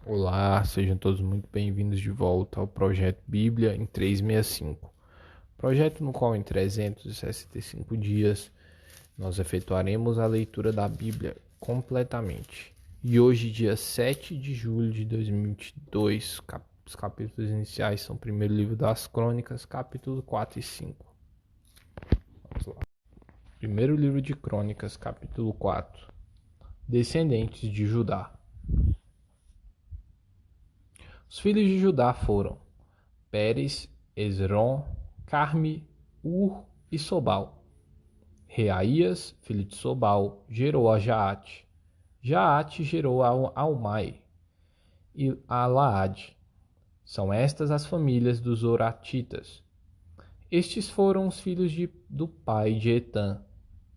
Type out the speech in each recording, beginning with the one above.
Olá, sejam todos muito bem-vindos de volta ao projeto Bíblia em 365. Projeto no qual em 365 dias nós efetuaremos a leitura da Bíblia completamente. E hoje, dia 7 de julho de 2022, os capítulos iniciais são o primeiro livro das Crônicas, capítulo 4 e 5. Vamos lá. Primeiro livro de Crônicas, capítulo 4. Descendentes de Judá. Os filhos de Judá foram Pérez, Esrom, Carme, Ur e Sobal. Reaías, filho de Sobal, gerou a Jaate. Jaate gerou a Almai e a Laade. São estas as famílias dos Oratitas. Estes foram os filhos do pai de Etã,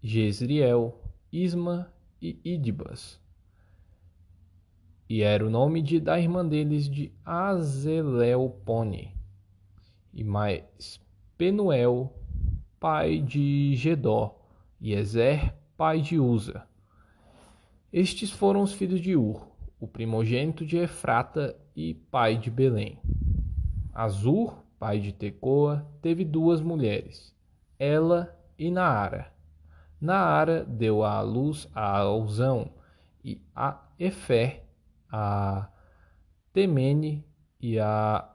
Jezriel, Isma e Idbas. E era o nome da irmã deles de Azelelpone. E mais Penuel, pai de Gedor, e Ezer, pai de Uza. Estes foram os filhos de Ur, o primogênito de Efrata e pai de Belém. Azur, pai de Tecoa, teve duas mulheres, Ela e Naara. Naara deu à luz a Alzão e a Efer, a Temene e a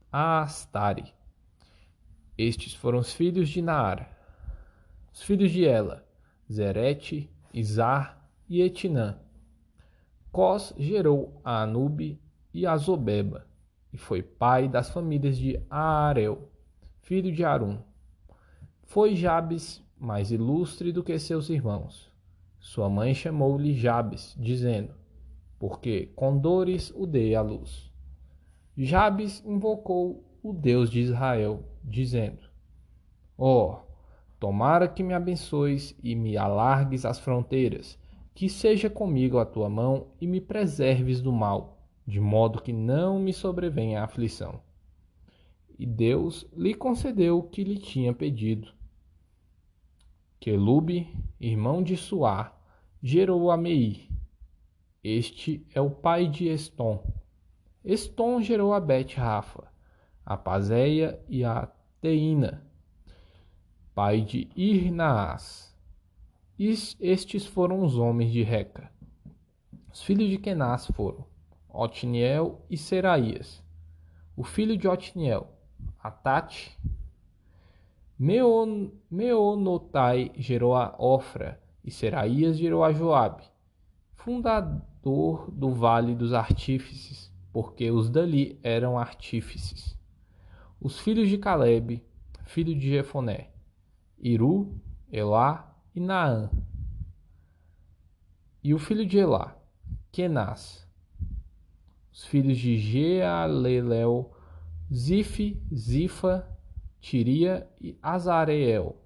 Astari. Estes foram os filhos de Naara. Os filhos de Ela, Zerete, Izar e Etinã. Cós gerou a Anube e a Zobeba, e foi pai das famílias de Aarel, filho de Arum. Foi Jabes mais ilustre do que seus irmãos. Sua mãe chamou-lhe Jabes, dizendo, porque com dores o dei à luz. Jabes invocou o Deus de Israel, dizendo, tomara que me abençoes e me alargues as fronteiras, que seja comigo a tua mão e me preserves do mal, de modo que não me sobrevenha a aflição. E Deus lhe concedeu o que lhe tinha pedido. Quelube, irmão de Suá, gerou a Meir. Este é o pai de Estom. Estom gerou a Bet-Rafa, a Pazeia e a Teína, pai de Irnaás. Estes foram os homens de Reca. Os filhos de Kenaz foram Otniel e Seraías. O filho de Otniel, Atate. Meonotai gerou a Ofra e Seraías gerou a Joabe, fundador do Vale dos Artífices, porque os dali eram artífices. Os filhos de Calebe, filho de Jefoné, Iru, Elá e Naã. E o filho de Elá, Kenaz. Os filhos de Jealelel, Zife, Zifa, Tiria e Azareel.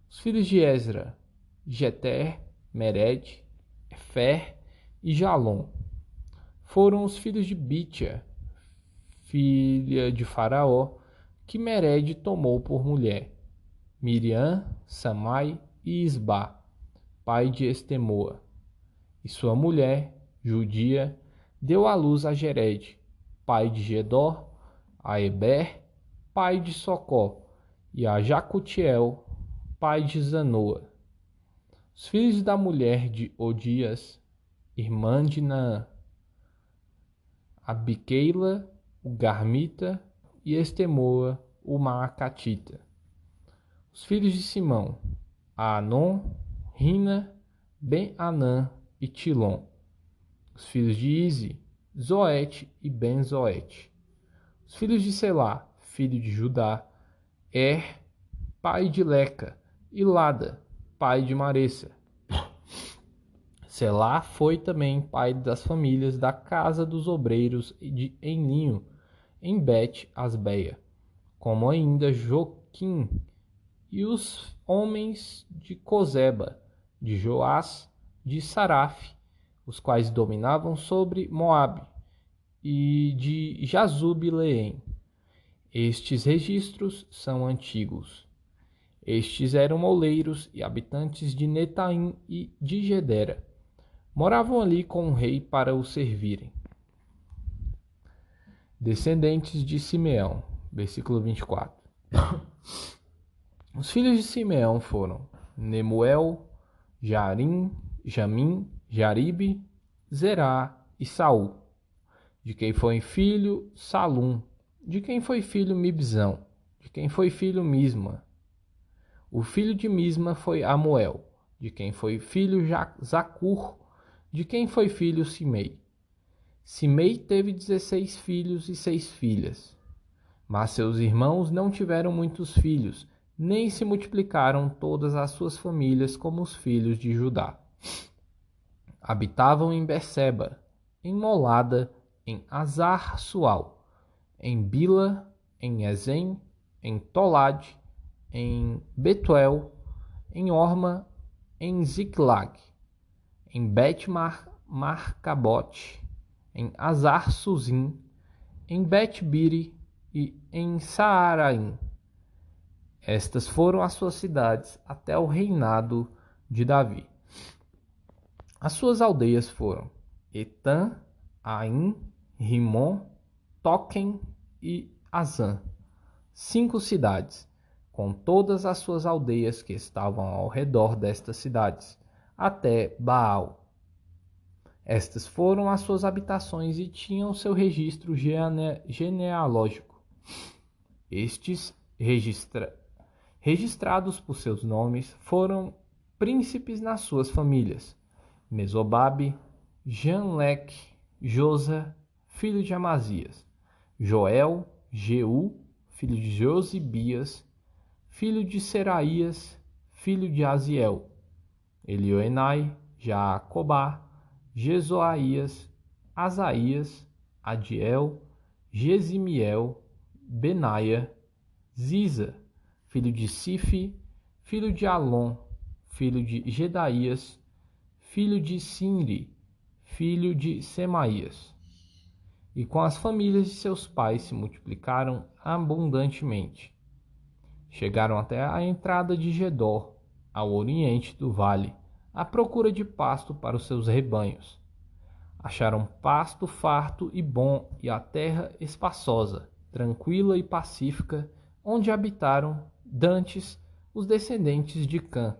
Os filhos de Ezra, Jeter, Mered, Efer e Jalom. Foram os filhos de Bitia, filha de Faraó, que Mered tomou por mulher, Miriam, Samai e Isbá, pai de Estemoa. E sua mulher, judia, deu à luz a Jered, pai de Gedor, a Eber, pai de Socó, e a Jacutiel, pai de Zanoa. Os filhos da mulher de Odias, irmã de Naã, Abiqueila, o Garmita, e Estemoa, o Maacatita. Os filhos de Simão, Anon, Rina, Ben-Anã e Tilom. Os filhos de Ize, Zoete e Ben-Zoete. Os filhos de Selá, filho de Judá, pai de Leca, e Lada, pai de Maressa. Selá foi também pai das famílias da casa dos obreiros de Eninho, em Bet-Asbeia, como ainda Joquim, e os homens de Cozeba, de Joás, de Saraf, os quais dominavam sobre Moabe, e de Jazub-Leém. Estes registros são antigos. Estes eram moleiros e habitantes de Netaim e de Gedera. Moravam ali com o rei para o servirem. Descendentes de Simeão, versículo 24. Os filhos de Simeão foram Nemuel, Jamim, Jaribe, Zerá e Saul, de quem foi filho Salum, de quem foi filho Mibzão, de quem foi filho Misma. O filho de Misma foi Amuel, de quem foi filho Zacur, de quem foi filho Simei. Simei teve 16 filhos e 6 filhas. Mas seus irmãos não tiveram muitos filhos, nem se multiplicaram todas as suas famílias como os filhos de Judá. Habitavam em Berseba, em Molada, em Azar-Sual, em Bila, em Ezem, em Tolad, em Betuel, em Orma, em Ziklag, em Bet-Marcabote, em Azar-Suzim, em Bet-Biri e em Saaraim. Estas foram as suas cidades até o reinado de Davi. As suas aldeias foram Etã, Aim, Rimon, Toquem e Azã, 5 cidades, com todas as suas aldeias que estavam ao redor destas cidades, até Baal. Estas foram as suas habitações e tinham seu registro genealógico. Estes, registrados por seus nomes, foram príncipes nas suas famílias: Mesobabe, Janleque, Josa, filho de Amazias, Joel, Jeú, filho de Josibias, filho de Seraías, filho de Aziel, Elioenai, Jacobá, Jezoaías, Asaías, Adiel, Gesimiel, Benaia, Ziza, filho de Sifi, filho de Alon, filho de Gedaías, filho de Sinri, filho de Semaías. E com as famílias de seus pais se multiplicaram abundantemente. Chegaram até a entrada de Gedor, ao oriente do vale, à procura de pasto para os seus rebanhos. Acharam pasto farto e bom e a terra espaçosa, tranquila e pacífica, onde habitaram dantes os descendentes de Cã.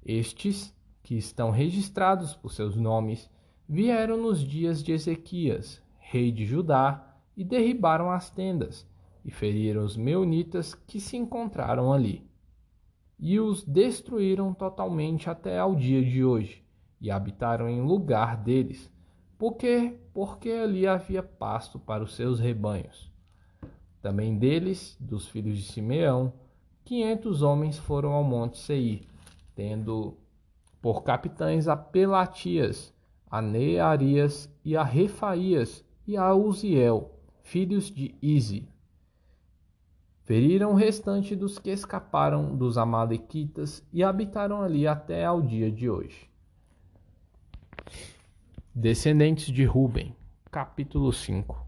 Estes, que estão registrados por seus nomes, vieram nos dias de Ezequias, rei de Judá, e derribaram as tendas, e feriram os meunitas que se encontraram ali. E os destruíram totalmente até ao dia de hoje, e habitaram em lugar deles, porque ali havia pasto para os seus rebanhos. Também deles, dos filhos de Simeão, 500 homens foram ao monte Seir, tendo por capitães a Pelatias, a Nearias e a Refaías e a Uziel, filhos de Izi. Feriram o restante dos que escaparam dos Amalequitas e habitaram ali até ao dia de hoje. Descendentes de Ruben, capítulo 5.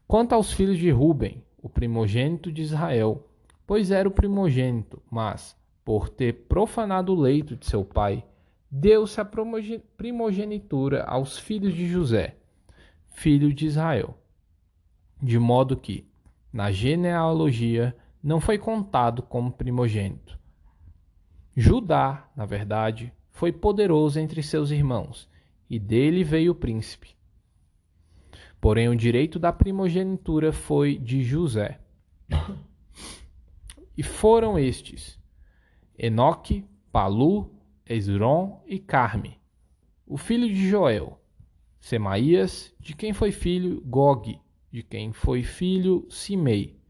Quanto aos filhos de Ruben, o primogênito de Israel, pois era o primogênito, mas, por ter profanado o leito de seu pai, deu-se a primogenitura aos filhos de José, filho de Israel. De modo que, na genealogia, não foi contado como primogênito. Judá, na verdade, foi poderoso entre seus irmãos, e dele veio o príncipe. Porém, o direito da primogenitura foi de José. E foram estes: Enoque, Palu, Esrom e Carme, o filho de Joel, Semaías, de quem foi filho Gog, de quem foi filho Simei,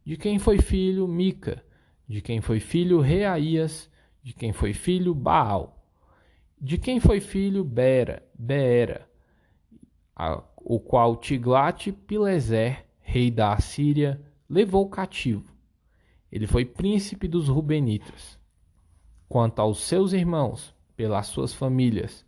de quem foi filho Mica, de quem foi filho Reaías, de quem foi filho Baal, de quem foi filho Beera, o qual Tiglat-Pileser, rei da Assíria, levou cativo. Ele foi príncipe dos Rubenitas. Quanto aos seus irmãos, pelas suas famílias,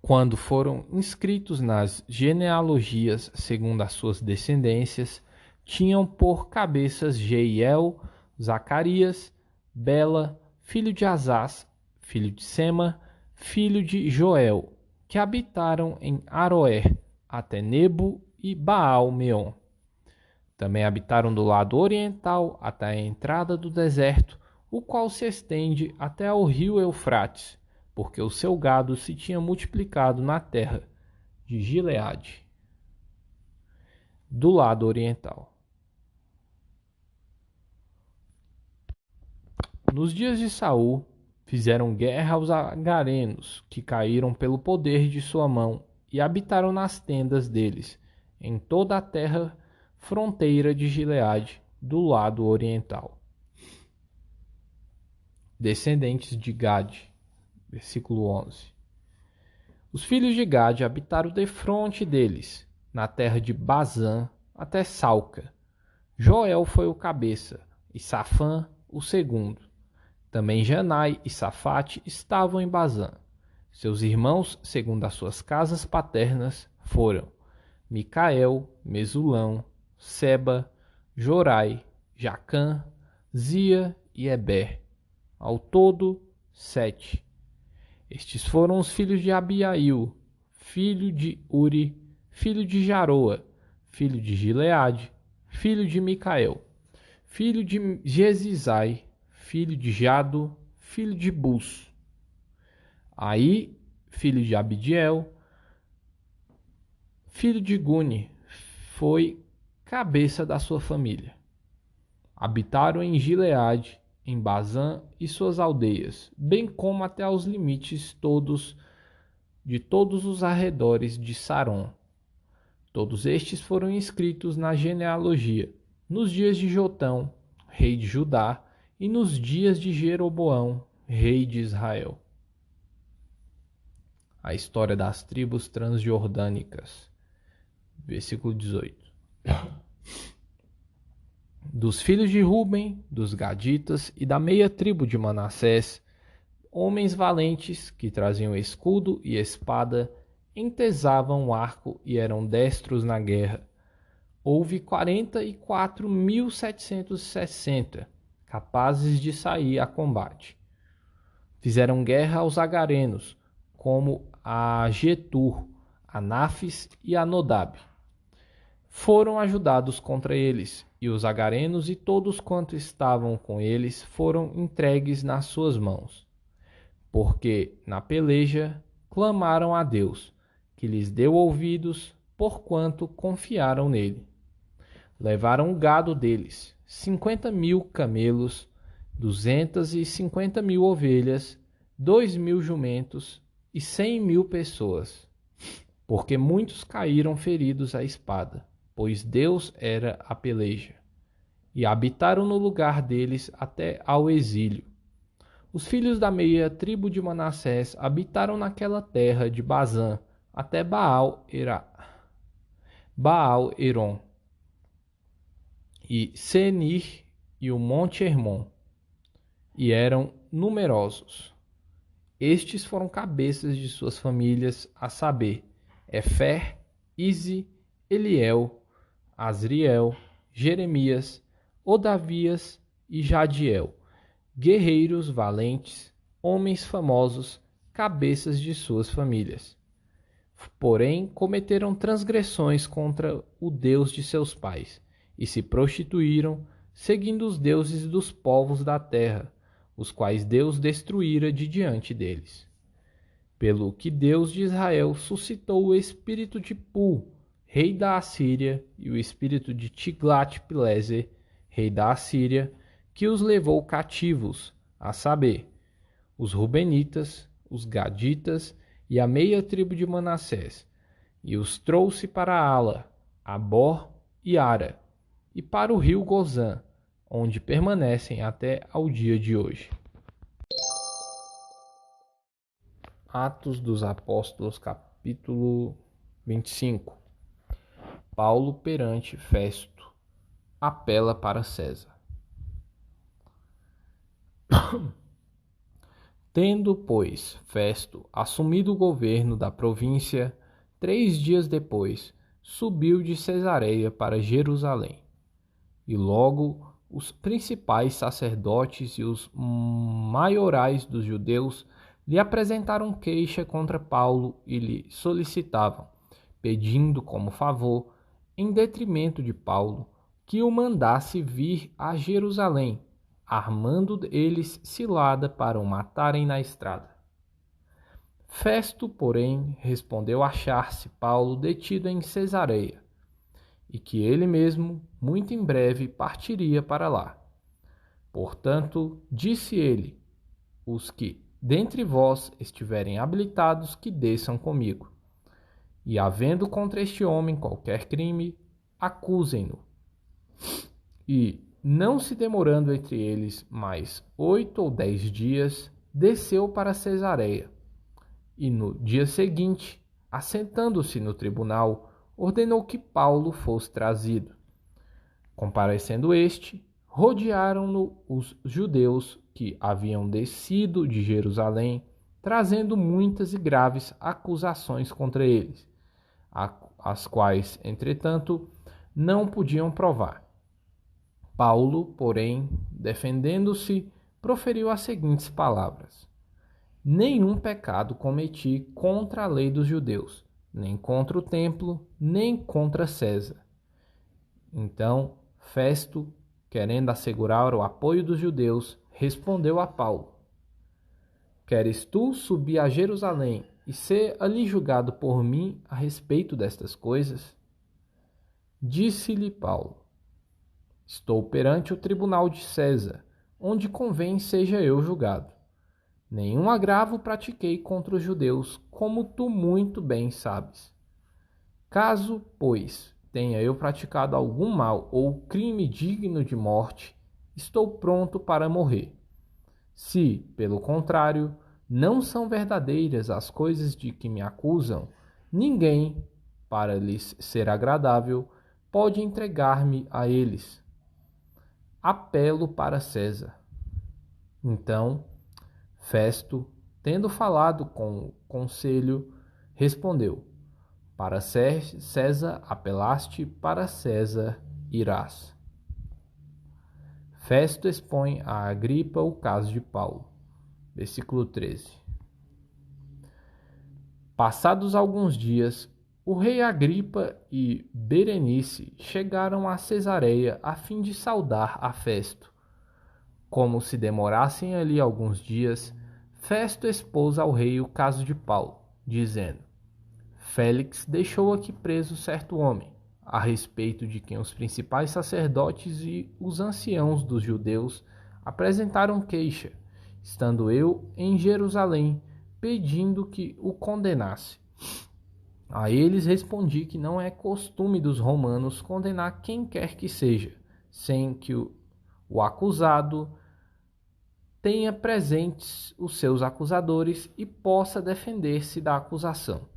quando foram inscritos nas genealogias segundo as suas descendências, tinham por cabeças Jeiel, Zacarias, Bela, filho de Azaz, filho de Sema, filho de Joel, que habitaram em Aroer, até Nebo e Baal-meon. Também habitaram do lado oriental até a entrada do deserto, o qual se estende até ao rio Eufrates, porque o seu gado se tinha multiplicado na terra de Gileade, do lado oriental. Nos dias de Saul, fizeram guerra aos agarenos, que caíram pelo poder de sua mão, e habitaram nas tendas deles, em toda a terra fronteira de Gileade, do lado oriental. Descendentes de Gade, versículo 11. Os filhos de Gade habitaram defronte deles, na terra de Bazã até Salca. Joel foi o cabeça, e Safã o segundo. Também Janai e Safate estavam em Bazã. Seus irmãos, segundo as suas casas paternas, foram Micael, Mesulão, Seba, Jorai, Jacã, Zia e Eber. Ao todo, 7. Estes foram os filhos de Abiail, filho de Uri, filho de Jaroa, filho de Gileade, filho de Micael, filho de Jesizai, filho de Jado, filho de Bus. Aí, filho de Abidiel, filho de Guni, foi cabeça da sua família. Habitaram em Gileade, em Bazã e suas aldeias, bem como até aos limites de todos os arredores de Saron. Todos estes foram inscritos na genealogia, nos dias de Jotão, rei de Judá, e nos dias de Jeroboão, rei de Israel. A história das tribos transjordânicas. Versículo 18. Dos filhos de Ruben, dos Gaditas e da meia tribo de Manassés, homens valentes que traziam escudo e espada, entesavam o arco e eram destros na guerra. Houve 44.760 capazes de sair a combate. Fizeram guerra aos agarenos, como a Getur, a Nafis e a Nodab. Foram ajudados contra eles, e os agarenos e todos quantos estavam com eles foram entregues nas suas mãos. Porque, na peleja, clamaram a Deus, que lhes deu ouvidos, porquanto confiaram nele. Levaram o gado deles, 50.000 camelos, 250.000 ovelhas, 2.000 jumentos e 100.000 pessoas, porque muitos caíram feridos à espada, pois Deus era a peleja, e habitaram no lugar deles até ao exílio. Os filhos da meia tribo de Manassés habitaram naquela terra de Bazã até Baal-Heron, e Senir e o Monte Hermon, e eram numerosos. Estes foram cabeças de suas famílias, a saber, Efer, Ize, Eliel, Asriel, Jeremias, Odavias e Jadiel, guerreiros valentes, homens famosos, cabeças de suas famílias. Porém, cometeram transgressões contra o Deus de seus pais, e se prostituíram, seguindo os deuses dos povos da terra, os quais Deus destruíra de diante deles. Pelo que Deus de Israel suscitou o espírito de Pul, rei da Assíria, e o espírito de Tiglat-Pileser, rei da Assíria, que os levou cativos, a saber, os Rubenitas, os Gaditas e a meia tribo de Manassés, e os trouxe para Ala, Abor e Ara, e para o rio Gozã, onde permanecem até ao dia de hoje. Atos dos Apóstolos, capítulo 25. Paulo perante Festo apela para César. Tendo, pois, Festo assumido o governo da província, 3 dias depois, subiu de Cesareia para Jerusalém. E logo os principais sacerdotes e os maiorais dos judeus lhe apresentaram queixa contra Paulo e lhe solicitavam, pedindo como favor, em detrimento de Paulo, que o mandasse vir a Jerusalém, armando eles cilada para o matarem na estrada. Festo, porém, respondeu achar-se Paulo detido em Cesareia, e que ele mesmo, muito em breve, partiria para lá. Portanto, disse ele: os que dentre vós estiverem habilitados, que desçam comigo. E havendo contra este homem qualquer crime, acusem-no. E, não se demorando entre eles mais 8 ou 10 dias, desceu para Cesareia. E no dia seguinte, assentando-se no tribunal, ordenou que Paulo fosse trazido. Comparecendo este, rodearam-no os judeus que haviam descido de Jerusalém, trazendo muitas e graves acusações contra eles, as quais, entretanto, não podiam provar. Paulo, porém, defendendo-se, proferiu as seguintes palavras: nenhum pecado cometi contra a lei dos judeus, nem contra o templo, nem contra César. Então, Festo, querendo assegurar o apoio dos judeus, respondeu a Paulo: queres tu subir a Jerusalém e ser ali julgado por mim a respeito destas coisas? Disse-lhe Paulo: estou perante o tribunal de César, onde convém seja eu julgado. Nenhum agravo pratiquei contra os judeus, como tu muito bem sabes. Caso, pois, tenha eu praticado algum mal ou crime digno de morte, estou pronto para morrer. Se, pelo contrário, não são verdadeiras as coisas de que me acusam, ninguém, para lhes ser agradável, pode entregar-me a eles. Apelo para César. Então, Festo, tendo falado com o conselho, respondeu: para César apelaste, para César irás. Festo expõe a Agripa o caso de Paulo. Versículo 13. Passados alguns dias, o rei Agripa e Berenice chegaram a Cesareia a fim de saudar a Festo. Como se demorassem ali alguns dias, Festo expôs ao rei o caso de Paulo, dizendo: Félix deixou aqui preso certo homem, a respeito de quem os principais sacerdotes e os anciãos dos judeus apresentaram queixa, estando eu em Jerusalém, pedindo que o condenasse. A eles respondi que não é costume dos romanos condenar quem quer que seja, sem que o acusado tenha presentes os seus acusadores e possa defender-se da acusação.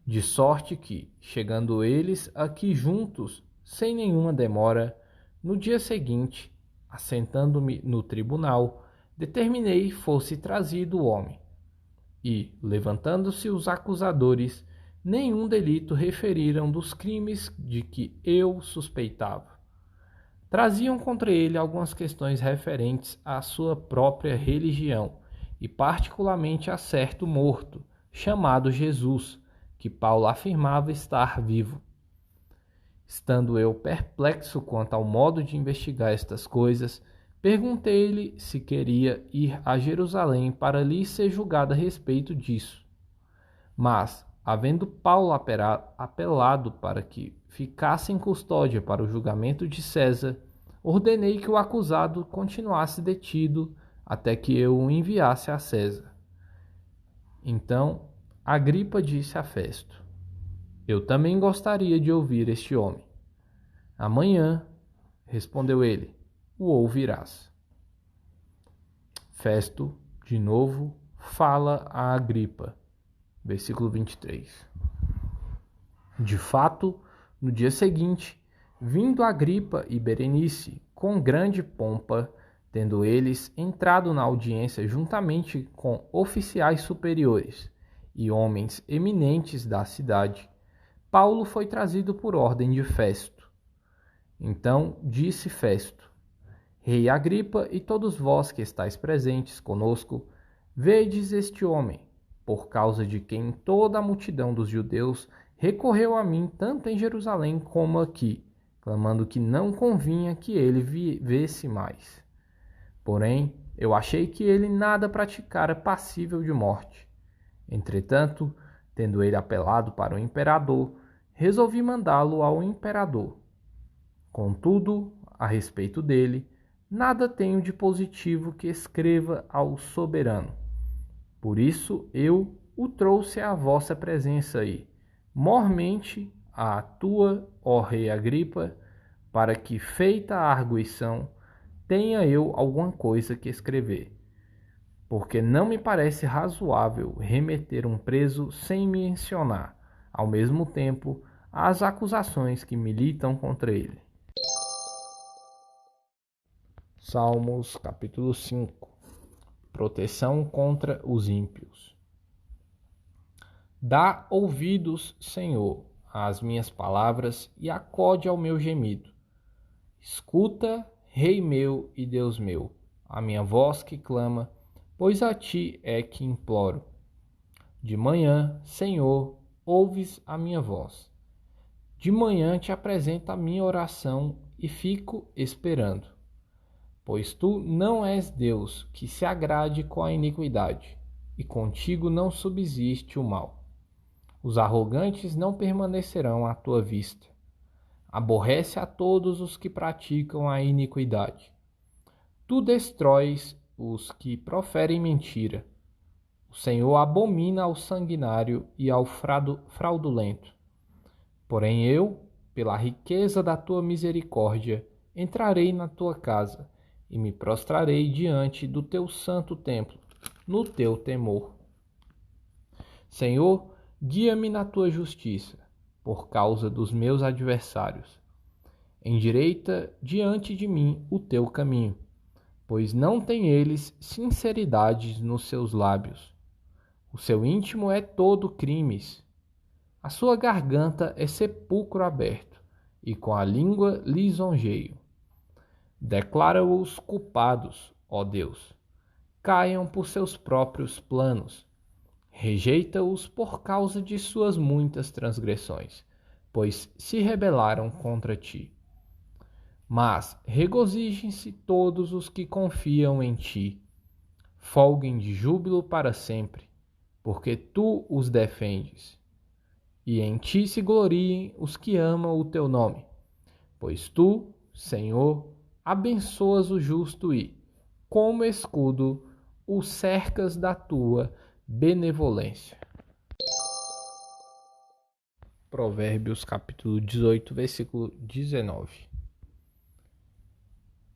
De sorte que, chegando eles aqui juntos, sem nenhuma demora, no dia seguinte, assentando-me no tribunal, determinei fosse trazido o homem. E, levantando-se os acusadores, nenhum delito referiram dos crimes de que eu suspeitava. Traziam contra ele algumas questões referentes à sua própria religião, e particularmente a certo morto, chamado Jesus, que Paulo afirmava estar vivo. Estando eu perplexo quanto ao modo de investigar estas coisas, perguntei-lhe se queria ir a Jerusalém para ali ser julgado a respeito disso. Mas, havendo Paulo apelado para que ficasse em custódia para o julgamento de César, ordenei que o acusado continuasse detido até que eu o enviasse a César. Então, Agripa disse a Festo: eu também gostaria de ouvir este homem. Amanhã, respondeu ele, o ouvirás. Festo, de novo, fala a Agripa. Versículo 23. De fato, no dia seguinte, vindo Agripa e Berenice com grande pompa, tendo eles entrado na audiência juntamente com oficiais superiores e homens eminentes da cidade, Paulo foi trazido por ordem de Festo. Então disse Festo: Rei Agripa e todos vós que estáis presentes conosco, Vedes este homem, por causa de quem toda a multidão dos judeus recorreu a mim tanto em Jerusalém como aqui, clamando que não convinha que ele vivesse mais. Porém, eu achei que ele nada praticara passível de morte. Entretanto, tendo ele apelado para o imperador, resolvi mandá-lo ao imperador. Contudo, a respeito dele, nada tenho de positivo que escreva ao soberano. Por isso eu o trouxe à vossa presença aí, mormente à tua, ó rei Agripa, para que, feita a arguição, tenha eu alguma coisa que escrever. Porque não me parece razoável remeter um preso sem mencionar, ao mesmo tempo, as acusações que militam contra ele. Salmos capítulo 5. Proteção contra os ímpios. Dá ouvidos, Senhor, às minhas palavras e acode ao meu gemido. Escuta, Rei meu e Deus meu, a minha voz que clama, pois a ti é que imploro. De manhã, Senhor, ouves a minha voz. De manhã te apresento a minha oração e fico esperando. Pois tu não és Deus que se agrade com a iniquidade, e contigo não subsiste o mal. Os arrogantes não permanecerão à tua vista. Aborrece a todos os que praticam a iniquidade. Tu destróis os que proferem mentira. O Senhor abomina ao sanguinário e ao fraudulento. Porém eu, pela riqueza da tua misericórdia, entrarei na tua casa e me prostrarei diante do teu santo templo, no teu temor. Senhor, guia-me na tua justiça, por causa dos meus adversários. Endireita diante de mim o teu caminho, pois não têm eles sinceridade nos seus lábios. O seu íntimo é todo crimes. A sua garganta é sepulcro aberto, e com a língua lisonjeio. Declara-os culpados, ó Deus. Caiam por seus próprios planos. Rejeita-os por causa de suas muitas transgressões, pois se rebelaram contra ti. Mas regozijem-se todos os que confiam em ti. Folguem de júbilo para sempre, porque tu os defendes. E em ti se gloriem os que amam o teu nome, pois tu, Senhor, abençoas o justo e, como escudo, o cercas da tua benevolência. Provérbios capítulo 18, versículo 19.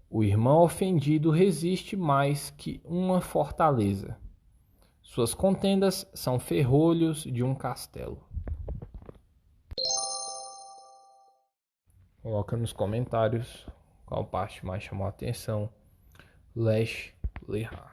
O irmão ofendido resiste mais que uma fortaleza. Suas contendas são ferrolhos de um castelo. Coloca nos comentários qual parte mais chamou a atenção. Lesh Lehar.